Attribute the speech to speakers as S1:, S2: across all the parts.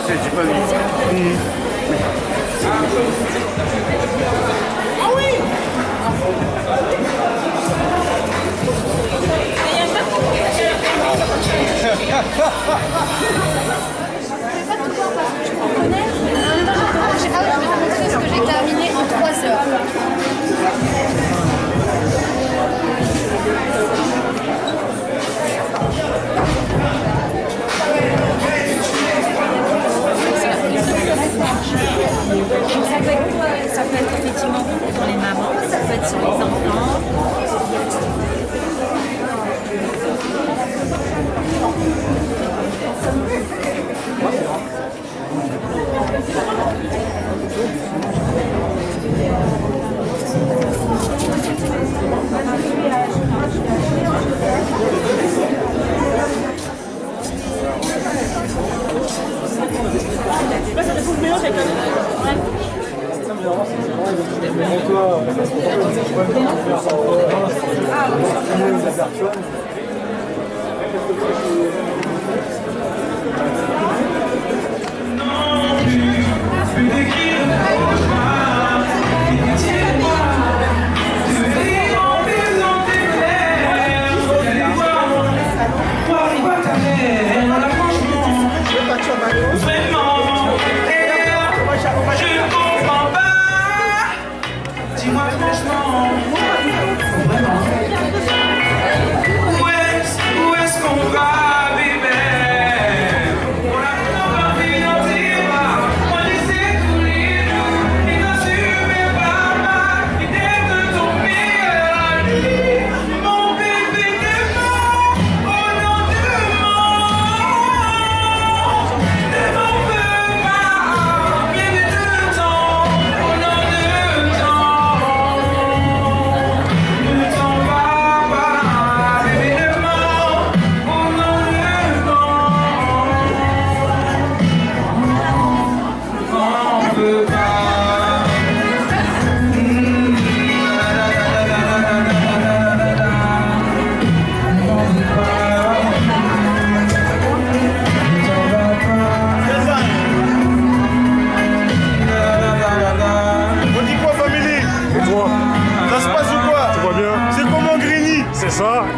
S1: J'ai pas vu.
S2: Ah oui.
S3: Parce que j'ai terminé en 3 heures.
S2: Ça peut être effectivement pour les mamans, ça peut être sur les enfants.
S4: Ça fait tout le mélange avec la...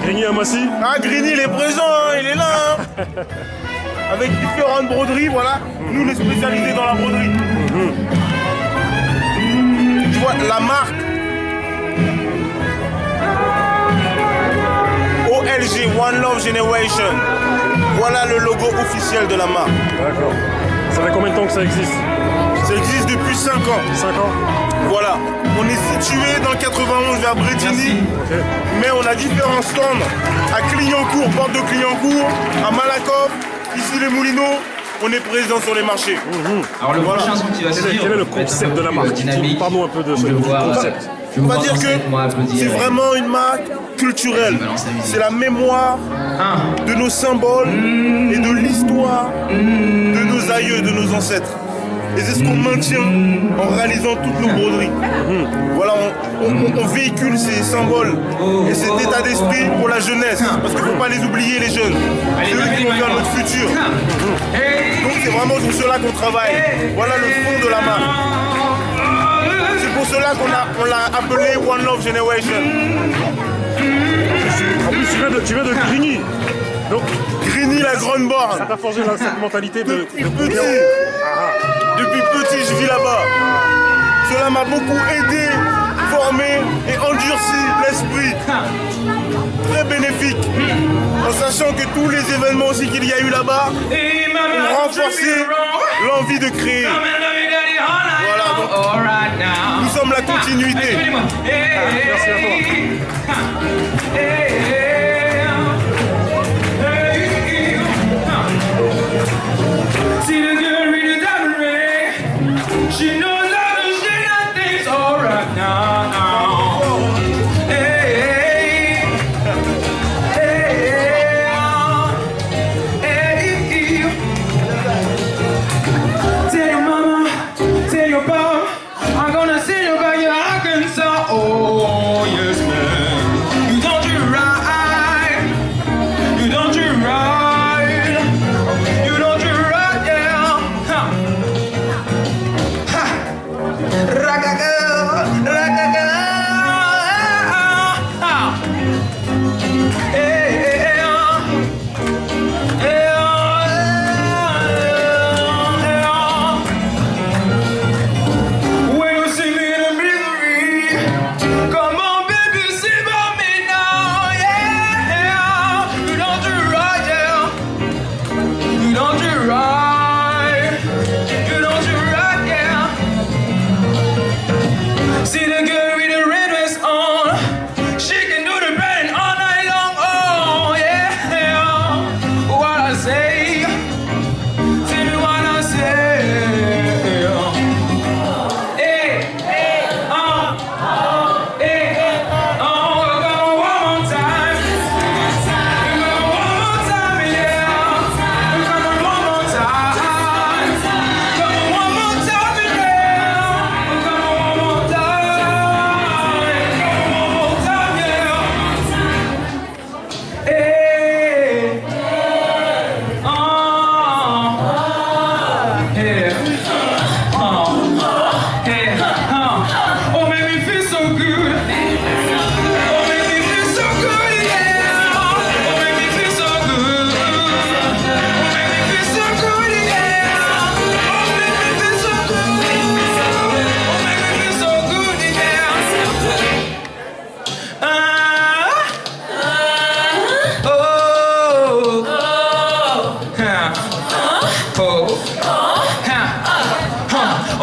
S5: Grigny à Massy.
S1: Ah, Grigny, il est présent, hein, il est là. Hein. Avec différentes broderies, voilà. Nous, on est spécialisés dans la broderie. Tu vois, la marque OLG, One Love Generation. Voilà le logo officiel de la marque.
S5: D'accord. Ça fait combien de temps que ça existe?
S1: Ça existe depuis 5 ans.
S5: 5 ans.
S1: Voilà. On est situé dans le 91 vers Bretigny.
S5: Okay.
S1: Mais on a différents stands à Clignancourt, porte de Clignancourt, à Malakoff, ici les Moulineaux. On est présent sur les marchés.
S6: Alors le prochain son qui va suivre,
S5: quel est le concept de la marque? Parle-nous un peu de ce concept.
S1: On va dire que c'est vraiment une marque culturelle. C'est la mémoire de nos symboles et de l'histoire de nos aïeux, de nos ancêtres. Et c'est ce qu'on maintient en réalisant toutes nos broderies. Voilà, on véhicule ces symboles et cet état d'esprit pour la jeunesse. Parce qu'il ne faut pas les oublier, les jeunes. C'est eux qui vont faire notre futur. Donc c'est vraiment pour cela qu'on travaille. Voilà le fond de la marque. C'est pour cela qu'on l'a appelé One Love Generation.
S5: En plus, tu viens de Grigny. Donc,
S1: Grigny, la grande borne.
S5: Ça t'a forgé cette mentalité de
S1: petit. Depuis petit, je vis là-bas. Cela m'a beaucoup aidé, formé et endurci l'esprit. Très bénéfique. En sachant que tous les événements aussi qu'il y a eu là-bas ont renforcé l'envie de créer. Voilà, donc nous sommes la continuité.
S5: Merci à toi.
S7: She knows that she got things alright now. Hey, hey, hey. Tell your mama, tell your papa, I'm gonna send you back to Arkansas. Oh yes, man, you don't do right.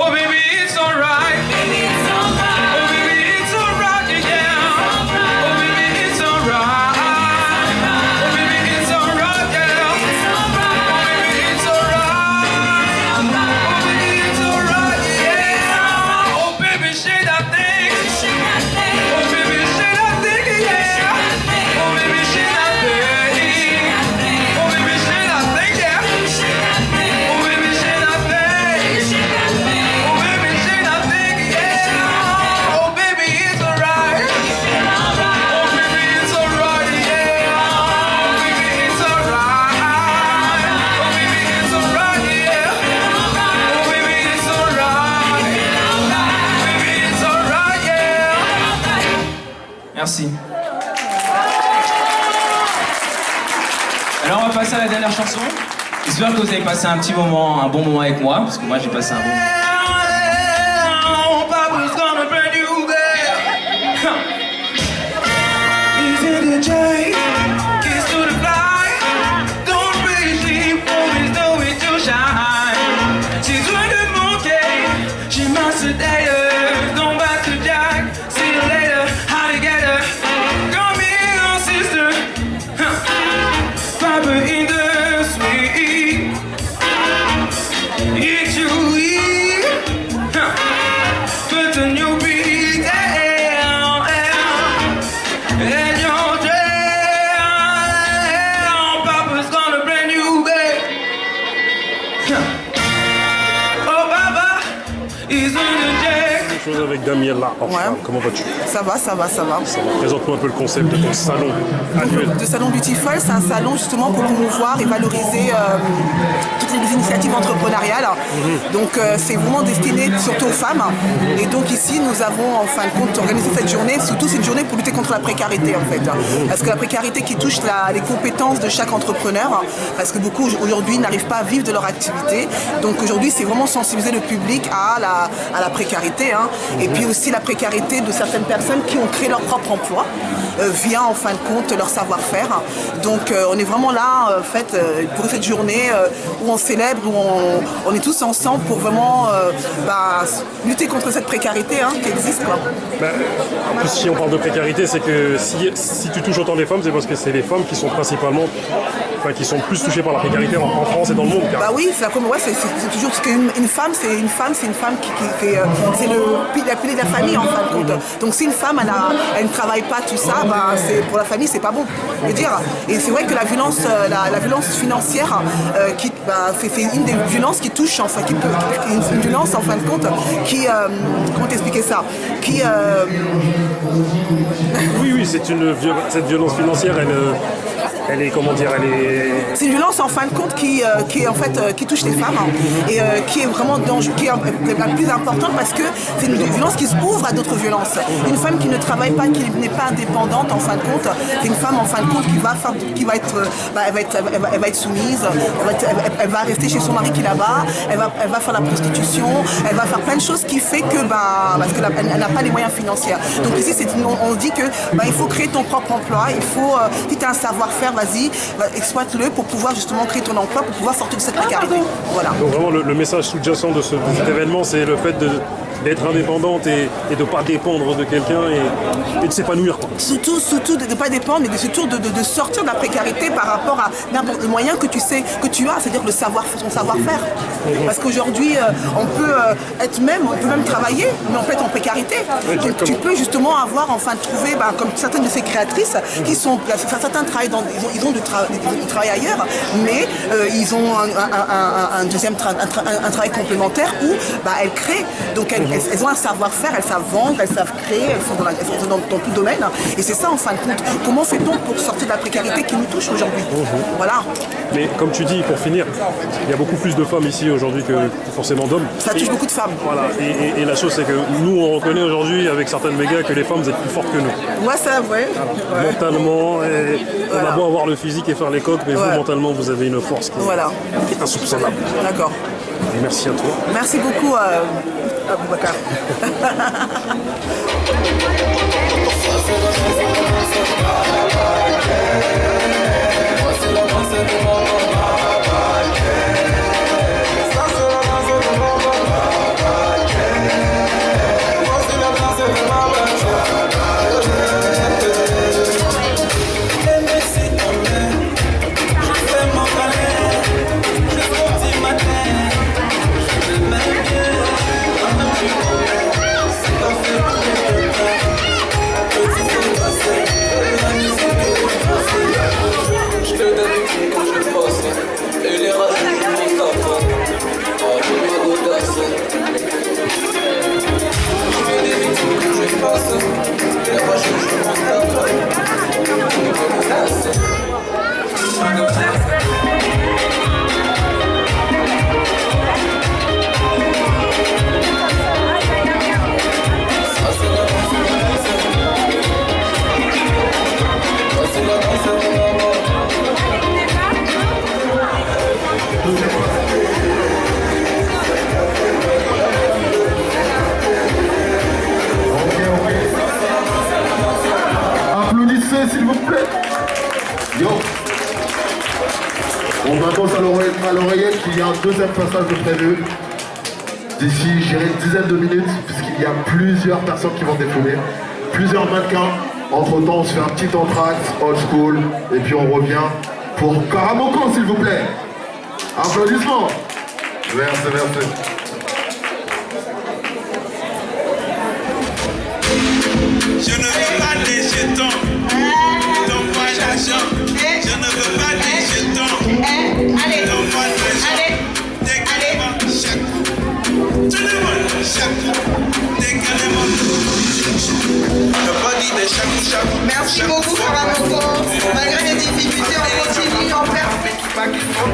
S7: Oh baby, it's alright. Oh baby, it's alright, yeah. Oh baby, it's alright. Oh baby, it's alright, yeah. Oh baby, it's alright. Oh baby, it's alright, yeah. Oh baby, shake that thing. Oh baby, shake that thing, yeah. Oh baby, shake that thing. Oh baby, shake that thing, yeah. Oh baby, shake that thing.
S6: Merci. Alors on va passer à la dernière chanson. J'espère que vous avez passé un bon moment avec moi, parce que moi j'ai passé un bon moment.
S8: Avec Damiela, enfin, comment vas-tu?
S9: Ça va.
S8: Présente-moi un peu le concept de ton salon annuel.
S9: Le salon Beautiful, c'est un salon justement pour promouvoir et valoriser toutes les initiatives entrepreneuriales. Donc c'est vraiment destiné surtout aux femmes. Et donc ici nous avons en fin de compte organisé cette journée, surtout cette journée pour lutter contre la précarité en fait. Parce que la précarité qui touche les compétences de chaque entrepreneur, parce que beaucoup aujourd'hui n'arrivent pas à vivre de leur activité. Donc aujourd'hui c'est vraiment sensibiliser le public à la précarité. Et puis aussi la précarité de certaines personnes qui ont créé leur propre emploi via en fin de compte leur savoir-faire. Donc on est vraiment là en fait pour cette journée où on célèbre, où on est tous ensemble pour vraiment lutter contre cette précarité qui existe quoi.
S8: En plus si on parle de précarité, c'est que si tu touches autant les femmes, c'est parce que c'est les femmes qui sont principalement, qui sont plus touchées par la précarité en France et dans le monde.
S9: Bah oui, c'est toujours ce qu'une femme, c'est une femme qui c'est la pilier de la famille en fin de compte. Donc si une femme elle ne travaille pas tout ça, pour la famille c'est pas bon. Je veux dire. Et c'est vrai que la violence financière c'est une des violences qui touche enfin une violence en fin de compte qui comment t'expliquer ça
S8: Oui, cette violence financière elle est comment dire,
S9: c'est une violence en fin de compte qui touche les femmes et qui est vraiment dangereuse, qui est la plus importante parce que c'est une violence qui ouvre à d'autres violences. Une femme qui ne travaille pas, qui n'est pas indépendante en fin de compte, c'est une femme en fin de compte qui va être soumise, elle va rester chez son mari qui est là-bas, elle va faire la prostitution, elle va faire plein de choses qui fait que parce qu'elle n'a pas les moyens financiers. Donc ici on dit que il faut créer ton propre emploi, il faut si tu as un savoir-faire, vas-y, exploite-le pour pouvoir justement créer ton emploi, pour pouvoir sortir de cette précarité. Voilà.
S8: Donc vraiment le message sous-jacent de cet événement, c'est le fait d'être indépendante et de ne pas dépendre de quelqu'un et de s'épanouir.
S9: Surtout de ne pas dépendre, mais surtout de sortir de la précarité par rapport à n'importe le moyen que tu as, c'est-à-dire son savoir-faire. Parce qu'aujourd'hui, on peut même travailler, mais on peut être en précarité. Donc tu peux justement trouver, comme certaines de ces créatrices, qui sont, certains travaillent ils ont du travail ailleurs, mais ils ont un travail complémentaire où elles créent. Donc elles ont un savoir-faire, elles savent vendre, elles savent créer, elles sont dans tout domaine. Et c'est ça en fin de compte. Comment fait-on pour sortir de la précarité qui nous touche aujourd'hui? Voilà.
S8: Mais comme tu dis, pour finir, il y a beaucoup plus de femmes ici aujourd'hui que forcément d'hommes.
S9: Ça touche beaucoup de femmes.
S8: Voilà. Et la chose, c'est que nous, on reconnaît aujourd'hui avec certaines médias que les femmes, vous êtes plus fortes que nous.
S9: Ouais, ça, ouais.
S8: Voilà. Mentalement, on a beau avoir le physique et faire les coques, mais vous, mentalement, vous avez une force qui est insoupçonnable.
S9: D'accord.
S8: Et merci à toi.
S9: Merci beaucoup, Boubacar.
S10: Ça annonce à l'oreillette qu'il y a un deuxième passage de prévu. D'ici, j'irai une dizaine de minutes, puisqu'il y a plusieurs personnes qui vont défouler, plusieurs mannequins. Entre-temps, on se fait un petit entracte, old school, et puis on revient pour Karamoko, s'il vous plaît. Applaudissements. Merci, merci.
S7: Je ne veux pas des jetons. Donne-moi l'argent. Je ne veux pas des jetons.
S9: Allez,
S7: Donne-moi l'argent.
S9: allez,
S7: Décalez-moi chaque coup. Tout le monde chaque coup. Décalez-moi. Le body de chaque coup.
S9: merci beaucoup Karamoko. Malgré les difficultés, on continue, on perd.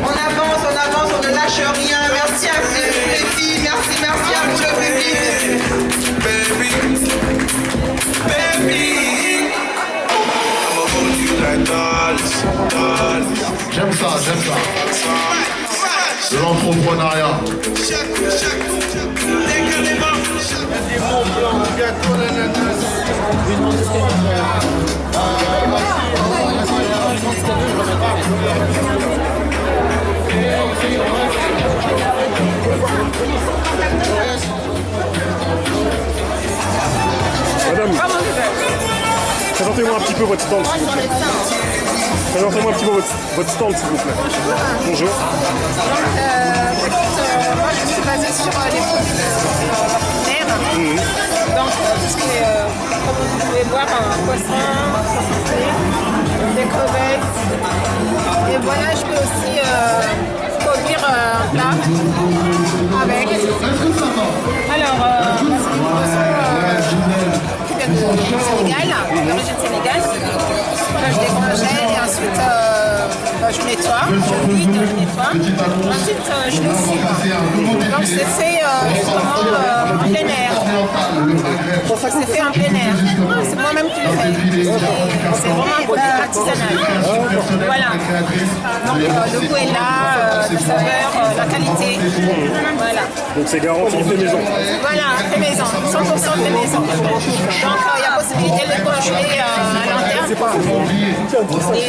S9: On avance, on ne lâche rien. Merci à vous les filles, merci à vous le public.
S7: Baby, baby, I'ma hold you like dollars.
S10: J'aime ça. De l'entrepreneuriat.
S7: Chaque coup, décalez-moi.
S1: Des bons plans, gâteau,
S8: Madame, présentez-moi un petit peu votre stand. Présentez-moi un petit peu votre stand, s'il vous plaît. Bonjour.
S3: Moi, je suis basée sur les produits de mer. Donc, tout ce qui est, comme vous pouvez voir, un poisson, des crevettes. Et voilà, je peux aussi produire un plat avec. Alors, c'est des poissons qui viennent du Sénégal, d'origine sénégalaise. Je décongèle et ensuite je nettoie, je vide, je nettoie. Ensuite je le cible. Donc c'est fait en plein air. C'est fait en plein air. C'est moi-même qui le fais. C'est vraiment un produit artisanal. Voilà. Donc le goût est là, la saveur, la qualité. Voilà.
S8: Donc c'est garanti fait maison.
S3: Voilà, fait maison, 100% fait maison. Donc il y a possibilité de le congeler à long terme. Et le produit aussi,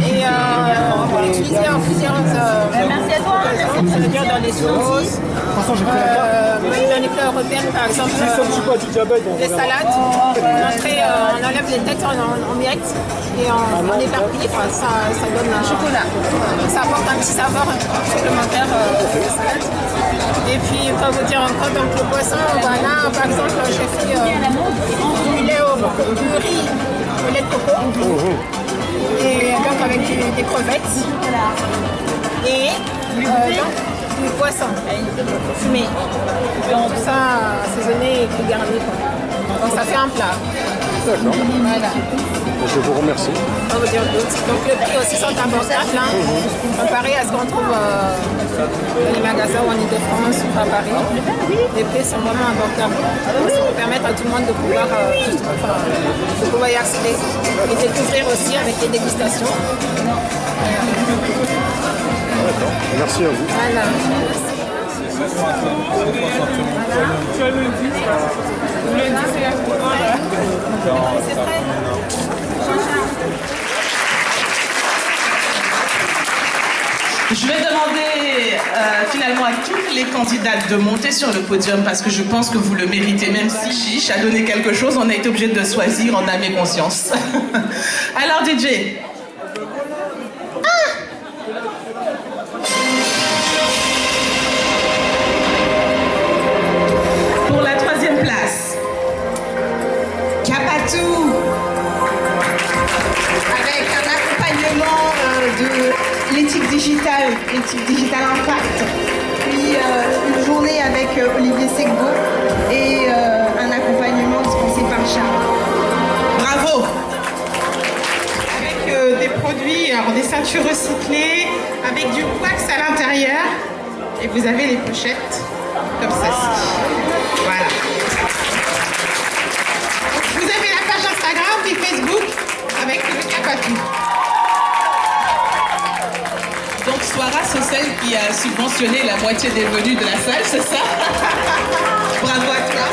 S3: et on peut l'utiliser en plusieurs c'est-à-dire dans les sauces, même dans les plats européens par exemple, les salades, on enlève les têtes en miettes et on éparpille, ça donne un chocolat. Donc ça apporte un petit saveur supplémentaire à la salade. Et puis, je vais vous dire encore, donc le poisson, voilà, par exemple, j'ai fait du lait du riz au lait de coco. Et donc avec des crevettes. Et donc du poisson fumé. Donc tout ça assaisonné et puis garni. Donc ça fait un plat.
S8: D'accord.
S3: Voilà.
S8: Je vous remercie.
S3: On va dire d'autres. Donc le prix aussi sont abordables, comparé à ce qu'on trouve dans les magasins ou en Ile-de-France ou à Paris. Les prix sont vraiment abordables. Donc ça peut permettre à tout le monde de pouvoir y accéder et découvrir aussi avec les dégustations.
S8: D'accord. Merci à vous.
S3: Voilà. C'est prêt.
S11: Je vais demander finalement à toutes les candidates de monter sur le podium parce que je pense que vous le méritez, même si Chiche a donné quelque chose, on a été obligé de choisir en âme et conscience. Alors DJ. Pour la 3e place.
S9: Kapatou, avec un accompagnement de l'éthique digitale Impact, puis une journée avec Olivier Segbo et un accompagnement dispensé par Charles.
S11: Bravo.
S12: Avec des produits, alors des ceintures recyclées, avec du wax à l'intérieur, et vous avez les pochettes comme ceci. Voilà. Vous avez la page Instagram et Facebook avec le Kapatou.
S11: Donc Soara, c'est celle qui a subventionné la moitié des venus de la salle, c'est ça? Bravo à toi.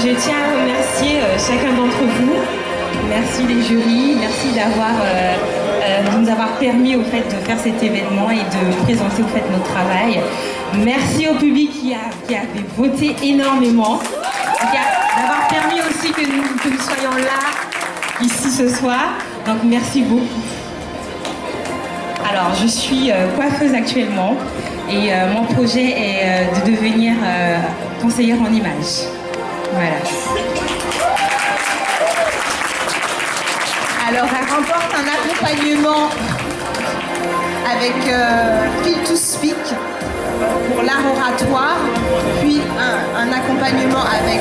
S13: je tiens à remercier chacun d'entre vous. Merci les jurys, merci de nous avoir permis au fait de faire cet événement et de présenter au fait notre travail. Merci au public qui avait voté énormément, d'avoir permis aussi que nous soyons là, ici ce soir. Donc merci beaucoup. Alors je suis coiffeuse actuellement et mon projet est de devenir conseillère en images. Voilà.
S14: Alors, elle remporte un accompagnement avec Feel to Speak pour l'art oratoire, puis un accompagnement avec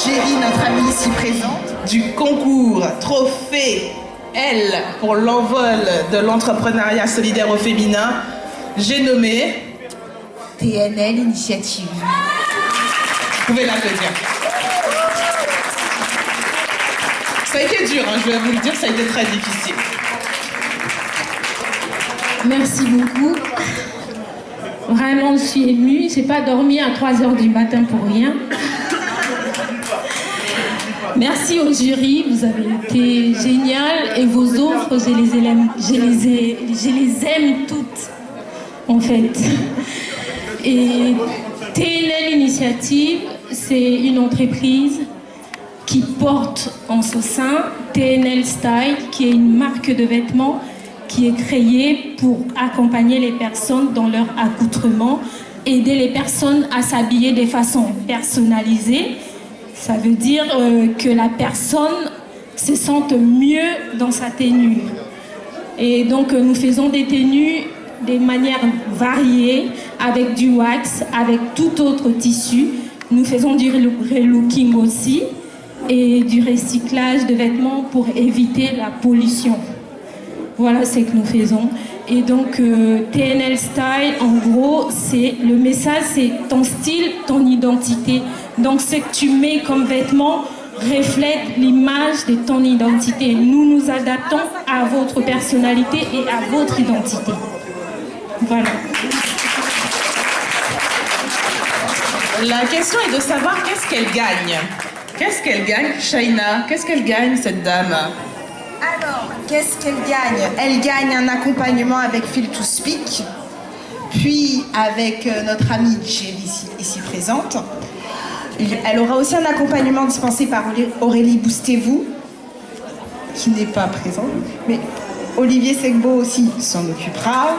S14: Géry, notre amie ici présente.
S11: Du concours Trophée L pour l'envol de l'entrepreneuriat solidaire au féminin, j'ai nommé
S14: TNL Initiative.
S11: Vous pouvez l'applaudir. Ça a été dur, hein, je vais vous le dire, ça a été très difficile.
S13: Merci beaucoup. Vraiment, je suis émue. Je n'ai pas dormi à 3h du matin pour rien. Merci au jury, vous avez été génial. Et vos offres, je les aime toutes, en fait. Et TNL Initiative, c'est une entreprise qui porte en son sein TNL Style, qui est une marque de vêtements qui est créée pour accompagner les personnes dans leur accoutrement, aider les personnes à s'habiller de façon personnalisée. Ça veut dire que la personne se sente mieux dans sa tenue. Et donc nous faisons des tenues de manière variée, avec du wax, avec tout autre tissu. Nous faisons du relooking aussi et du recyclage de vêtements pour éviter la pollution. Voilà ce que nous faisons. Et donc TNL Style, en gros, le message, c'est ton style, ton identité. Donc ce que tu mets comme vêtements reflète l'image de ton identité. Nous nous adaptons à votre personnalité et à votre identité. Voilà.
S11: La question est de savoir qu'est-ce qu'elle gagne. Qu'est-ce qu'elle gagne, Shaina? Qu'est-ce qu'elle gagne, cette dame?
S14: Alors, qu'est-ce qu'elle gagne? Elle gagne un accompagnement avec Feel to Speak, puis avec notre amie Géry ici présente. Elle aura aussi un accompagnement dispensé par Aurélie Boostez-vous, qui n'est pas présente, mais Olivier Segbo aussi s'en occupera.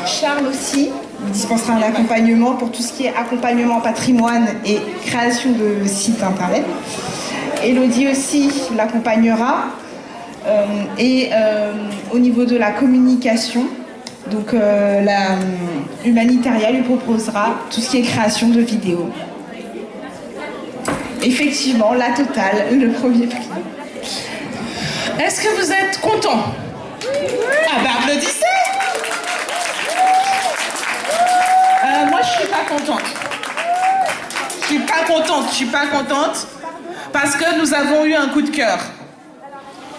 S14: Charles aussi dispensera un accompagnement pour tout ce qui est accompagnement patrimoine et création de sites internet. Elodie aussi l'accompagnera. Et au niveau de la communication, donc la Humanitaria lui proposera tout ce qui est création de vidéos. Effectivement, la totale, le premier prix.
S11: Est-ce que vous êtes content? Ah bah applaudissez! Moi je suis pas contente. Je suis pas contente parce que nous avons eu un coup de cœur.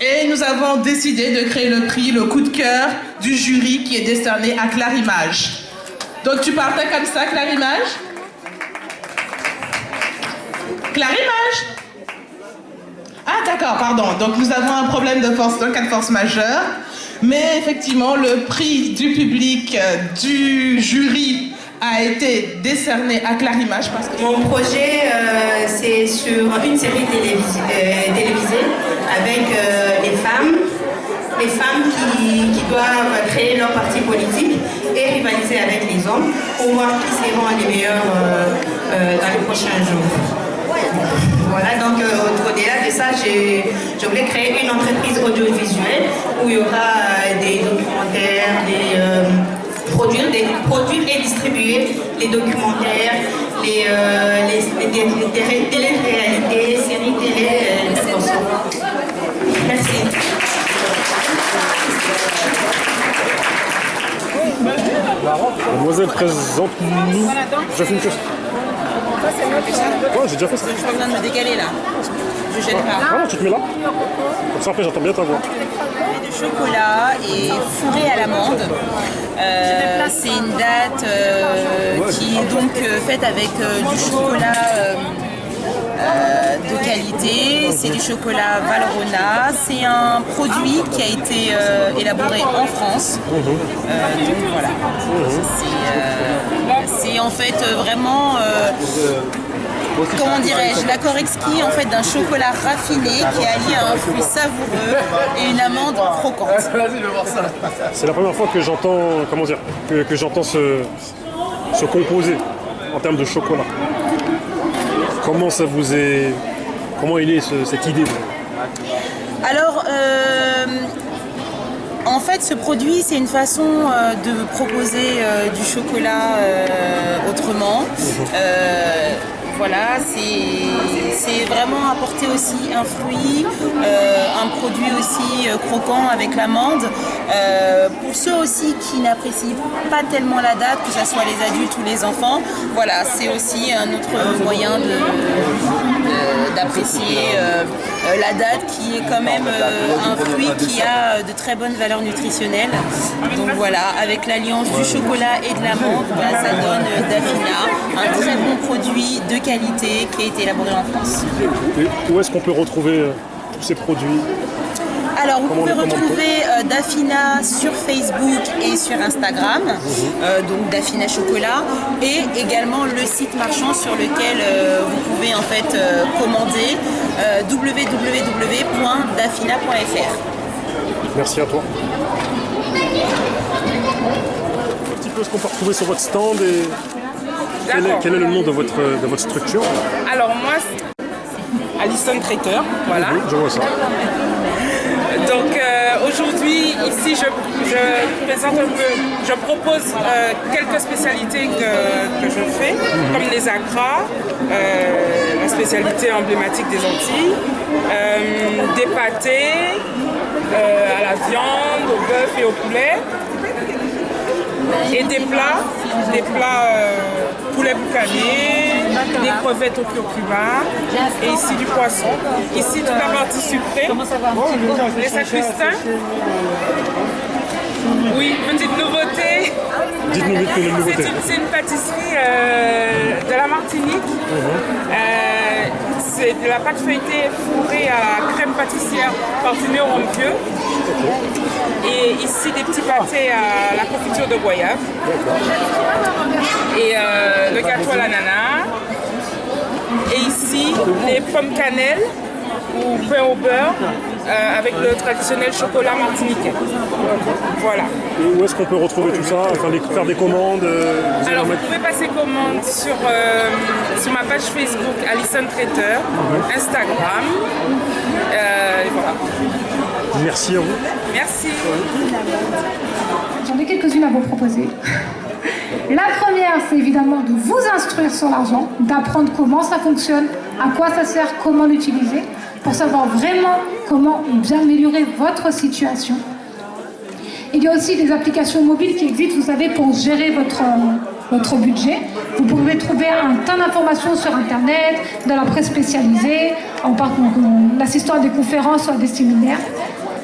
S11: Et nous avons décidé de créer le prix, le coup de cœur du jury qui est décerné à Clarimage. Donc tu partais comme ça, Clarimage? Clarimage? Ah d'accord, pardon. Donc nous avons un problème de force, un cas de force majeure. Mais effectivement, le prix du public, du jury a été décerné à Clarimage parce que...
S15: Mon projet, c'est sur une série télévisée avec les femmes qui doivent créer leur parti politique et rivaliser avec les hommes pour voir qui seront les meilleurs dans les prochains jours. Voilà, donc au-delà de ça, je voulais créer une entreprise audiovisuelle où il y aura des documentaires, produire et distribuer les documentaires, les télé-réalités, séries télé, Merci.
S8: Mademoiselle, présente-nous. J'ai fait une question. Ouais, j'ai déjà fait ça.
S16: Je suis en train de me décaler là. Je gêne pas.
S8: Ah, tu te mets là. Comme ça, après, j'entends bien ta voix.
S16: Du chocolat et fourré à l'amande. C'est une date qui est donc faite avec du chocolat de qualité, c'est du chocolat Valrhona, c'est un produit qui a été élaboré en France. Donc voilà, c'est en fait vraiment, comment dirais-je, l'accord exquis en fait d'un chocolat raffiné qui est allié à un fruit savoureux et une amande croquante.
S8: C'est la première fois que j'entends, comment dire, que j'entends se composer en termes de chocolat. Comment ça vous est, comment il est cette idée?
S16: Alors, en fait, ce produit, c'est une façon de proposer du chocolat autrement. Voilà, c'est vraiment apporter aussi un fruit, un produit aussi croquant avec l'amande. Pour ceux aussi qui n'apprécient pas tellement la date, que ce soit les adultes ou les enfants, voilà, c'est aussi un autre moyen d'apprécier la date qui est quand même un fruit qui a de très bonnes valeurs nutritionnelles. Donc voilà, avec l'alliance du chocolat et de l'amande, bah, ça donne Dafina, un très bon produit de qualité qui a été élaboré en France.
S8: Et où est-ce qu'on peut retrouver tous ces produits?
S16: Alors vous pouvez retrouver Dafina sur Facebook et sur Instagram, donc Dafina Chocolat, et également le site marchand sur lequel vous pouvez en fait commander www.dafina.fr.
S8: Merci à toi. Un petit peu ce qu'on peut retrouver sur votre stand et quel est le nom de votre structure?
S3: Alors moi, Alison Traiteur, voilà.
S8: Oui, je vois ça.
S3: Donc aujourd'hui, ici, je présente un peu, je propose quelques spécialités que je fais, comme les acras, la spécialité emblématique des Antilles, des pâtés à la viande, au bœuf et au poulet, et des plats poulet boucané, des crevettes au curcuma et ici du poisson. Ici toute la partie sucrée, les sacristains. Oui, petite nouveauté.
S8: Dites-nous vite les nouveautés.
S3: C'est une pâtisserie de la Martinique. C'est de la pâte feuilletée fourrée à la crème pâtissière parfumée au rhum vieux. Et ici des petits pâtés à la confiture de goyave. Et le gâteau à l'ananas. Et ici les pommes cannelle ou pain au beurre avec le traditionnel chocolat martiniquais. Voilà.
S8: Et où est-ce qu'on peut retrouver tout ça, faire des commandes?
S3: Alors vous pouvez passer commande sur ma page Facebook Alison Traiteur, Instagram. Et voilà.
S8: Merci à vous.
S3: Merci.
S17: J'en ai quelques-unes à vous proposer. La première, c'est évidemment de vous instruire sur l'argent, d'apprendre comment ça fonctionne, à quoi ça sert, comment l'utiliser, pour savoir vraiment comment bien améliorer votre situation. Il y a aussi des applications mobiles qui existent, vous savez, pour gérer votre budget. Vous pouvez trouver un tas d'informations sur Internet, dans la presse spécialisée, en assistant à des conférences ou à des séminaires.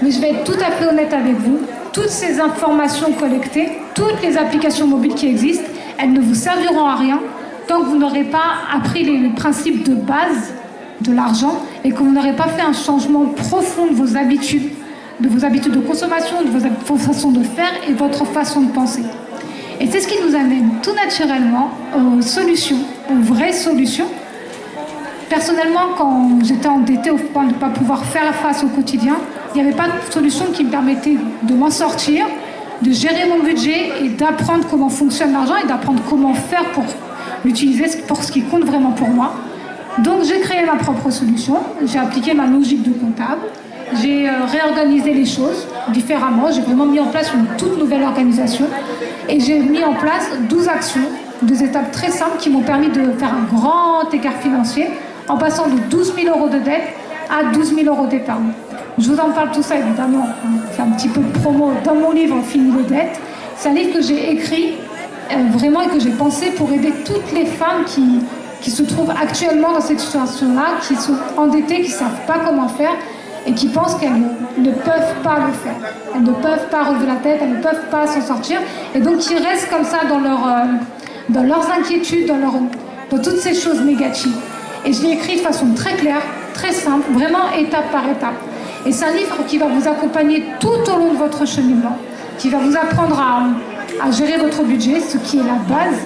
S17: Mais je vais être tout à fait honnête avec vous. Toutes ces informations collectées, toutes les applications mobiles qui existent, elles ne vous serviront à rien tant que vous n'aurez pas appris les principes de base de l'argent et que vous n'aurez pas fait un changement profond de vos habitudes de consommation, de vos façons de faire et votre façon de penser. Et c'est ce qui nous amène tout naturellement aux solutions, aux vraies solutions. Personnellement, quand j'étais endettée au point de ne pas pouvoir faire face au quotidien, il n'y avait pas de solution qui me permettait de m'en sortir, de gérer mon budget et d'apprendre comment fonctionne l'argent et d'apprendre comment faire pour l'utiliser pour ce qui compte vraiment pour moi. Donc j'ai créé ma propre solution, j'ai appliqué ma logique de comptable, j'ai réorganisé les choses différemment, j'ai vraiment mis en place une toute nouvelle organisation et j'ai mis en place 12 actions, 2 étapes très simples qui m'ont permis de faire un grand écart financier en passant de 12 000 € de dette à 12 000 € d'épargne. Je vous en parle tout ça évidemment, c'est un petit peu de promo dans mon livre « Fini les dettes ». C'est un livre que j'ai écrit vraiment et que j'ai pensé pour aider toutes les femmes qui se trouvent actuellement dans cette situation-là, qui sont endettées, qui ne savent pas comment faire et qui pensent qu'elles ne peuvent pas le faire. Elles ne peuvent pas relever la tête, elles ne peuvent pas s'en sortir et donc qui restent comme ça dans leurs inquiétudes, dans toutes ces choses négatives. Et je l'ai écrit de façon très claire, très simple, vraiment étape par étape. Et c'est un livre qui va vous accompagner tout au long de votre cheminement, qui va vous apprendre à gérer votre budget, ce qui est la base,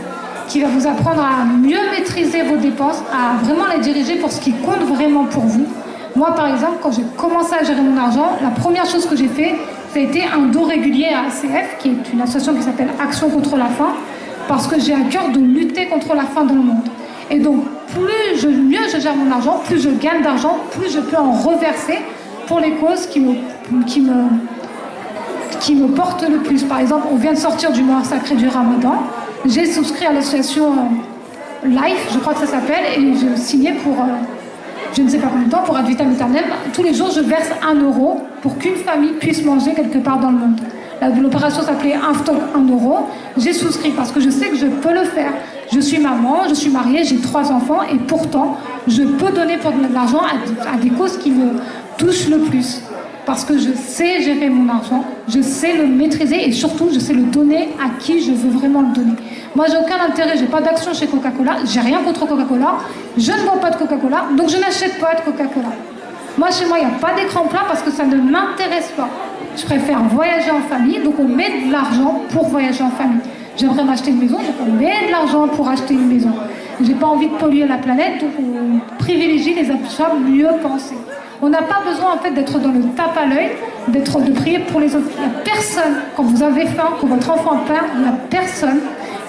S17: qui va vous apprendre à mieux maîtriser vos dépenses, à vraiment les diriger pour ce qui compte vraiment pour vous. Moi, par exemple, quand j'ai commencé à gérer mon argent, la première chose que j'ai fait, ça a été un don régulier à ACF, qui est une association qui s'appelle Action contre la faim, parce que j'ai à cœur de lutter contre la faim dans le monde. Et donc, mieux je gère mon argent, plus je gagne d'argent, plus je peux en reverser pour les causes qui me portent le plus. Par exemple, on vient de sortir du mois sacré du Ramadan. J'ai souscrit à l'association Life, je crois que ça s'appelle, et je signais pour... je ne sais pas combien de temps, pour Ad Vitam Aeternam. Tous les jours, je verse 1 € pour qu'une famille puisse manger quelque part dans le monde. L'opération s'appelait Un stock 1 €. J'ai souscrit parce que je sais que je peux le faire. Je suis maman, je suis mariée, j'ai 3 enfants et pourtant, je peux donner pour de l'argent à des causes qui me touchent le plus. Parce que je sais gérer mon argent, je sais le maîtriser et surtout, je sais le donner à qui je veux vraiment le donner. Moi, j'ai aucun intérêt, j'ai pas d'action chez Coca-Cola, j'ai rien contre Coca-Cola, je ne bois pas de Coca-Cola, donc je n'achète pas de Coca-Cola. Moi, chez moi, il n'y a pas d'écran plat parce que ça ne m'intéresse pas. Je préfère voyager en famille, donc on met de l'argent pour voyager en famille. J'aimerais m'acheter une maison, donc on met de l'argent pour acheter une maison. J'ai pas envie de polluer la planète, donc on privilégie les achats mieux pensés. On n'a pas besoin en fait d'être dans le tape à l'œil, de prier pour les autres. Il n'y a personne, quand vous avez faim, quand votre enfant a faim, il n'y a personne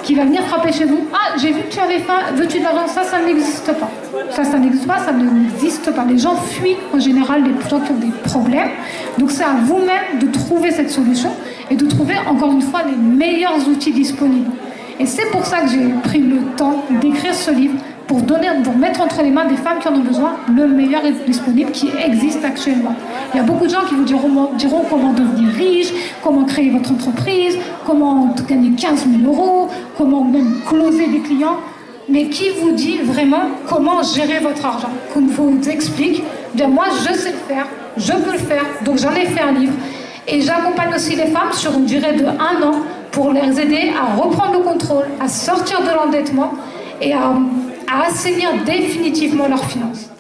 S17: qui va venir frapper chez vous. Ah, j'ai vu que tu avais faim, veux-tu de l'argent? Ça n'existe pas. Ça n'existe pas, ça n'existe pas. Les gens fuient en général les gens qui ont des problèmes. Donc c'est à vous-même de trouver cette solution et de trouver encore une fois les meilleurs outils disponibles. Et c'est pour ça que j'ai pris le temps d'écrire ce livre, pour mettre entre les mains des femmes qui en ont besoin le meilleur disponible qui existe actuellement. Il y a beaucoup de gens qui vous diront comment devenir riche, comment créer votre entreprise, comment gagner 15 000 €, comment même closer des clients. Mais qui vous dit vraiment comment gérer votre argent? Qu'on vous explique, bien moi je sais le faire, je peux le faire, donc j'en ai fait un livre. Et j'accompagne aussi les femmes sur une durée de 1 an pour les aider à reprendre le contrôle, à sortir de l'endettement et à assainir définitivement leurs finances.